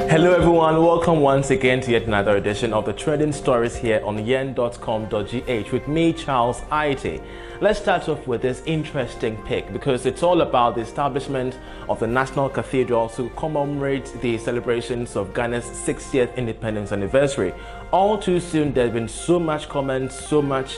Hello everyone, welcome once again to yet another edition of the Trending Stories here on YEN.com.gh with me, Charles Aite. Let's start off with this interesting pic because it's all about the establishment of the National Cathedral to commemorate the celebrations of Ghana's 60th independence anniversary. All too soon, there's been so much comments, so much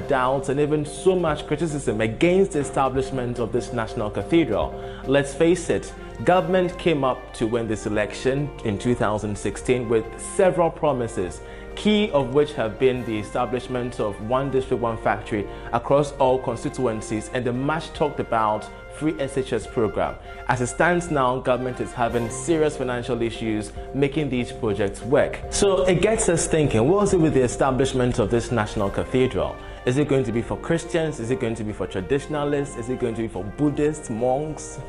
doubts, and even so much criticism against the establishment of this National Cathedral. Let's face it, government came up to win this election in 2016 with several promises, key of which have been the establishment of one district, one factory across all constituencies and the much talked about free SHS program. As it stands now, government is having serious financial issues making these projects work. So it gets us thinking, what is it with the establishment of this National Cathedral? Is it going to be for Christians? Is it going to be for traditionalists? Is it going to be for Buddhists, monks?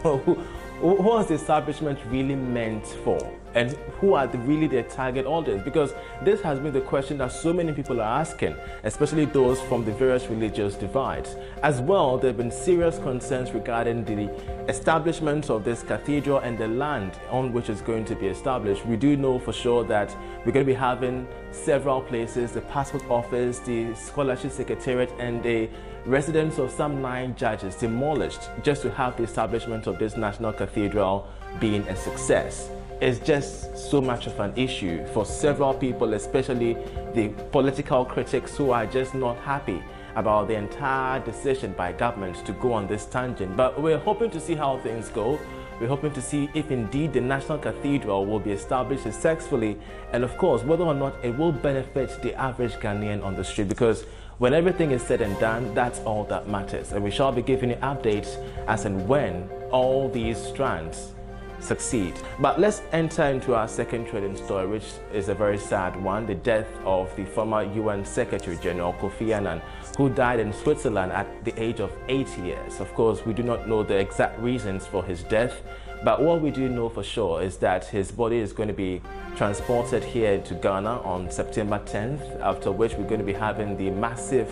What is the establishment really meant for? And who are really their target audience? Because this has been the question that so many people are asking, especially those from the various religious divides. As well, there have been serious concerns regarding the establishment of this cathedral and the land on which it's going to be established. We do know for sure that we're going to be having several places, the passport office, the scholarship secretariat, and the residence of some 9 judges demolished just to have the establishment of this National Cathedral being a success. It's just so much of an issue for several people, especially the political critics who are just not happy about the entire decision by government to go on this tangent. But we're hoping to see how things go. We're hoping to see if indeed the National Cathedral will be established successfully, and of course whether or not it will benefit the average Ghanaian on the street, because when everything is said and done, that's all that matters. And we shall be giving you updates as and when all these strands succeed. But let's enter into our second trending story, which is a very sad one: the death of the former UN Secretary General Kofi Annan, who died in Switzerland at the age of 80 years. Of course, we do not know the exact reasons for his death, but what we do know for sure is that his body is going to be transported here to Ghana on September 10th, after which we're going to be having the massive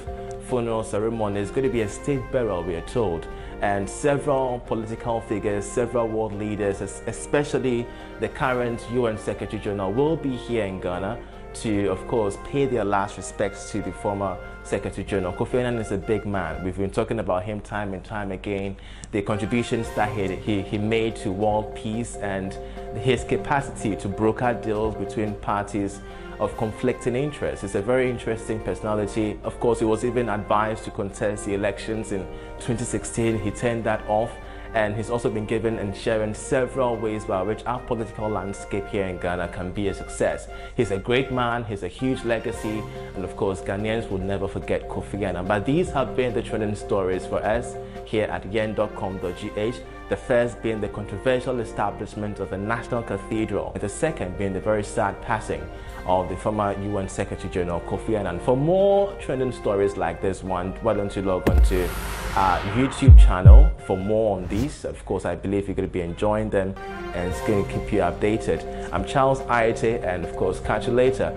funeral ceremony. It's going to be a state burial, we are told, and several political figures, several world leaders, especially the current UN Secretary General, will be here in Ghana to, of course, pay their last respects to the former Secretary General. Kofi Annan is a big man. We've been talking about him time and time again, the contributions that he made to world peace and his capacity to broker deals between parties of conflicting interests. It's a very interesting personality. Of course, he was even advised to contest the elections in 2016. He turned that off. And he's also been given and sharing several ways by which our political landscape here in Ghana can be a success. He's a great man, he's a huge legacy, and of course Ghanaians will never forget Kofi Annan. But these have been the trending stories for us here at YEN.com.gh. The first being the controversial establishment of the National Cathedral, and the second being the very sad passing of the former UN Secretary General Kofi Annan. For more trending stories like this one, why don't you log on to our YouTube channel for more on these. Of course, I believe you're going to be enjoying them and it's going to keep you updated. I'm Charles Aite, and of course, catch you later.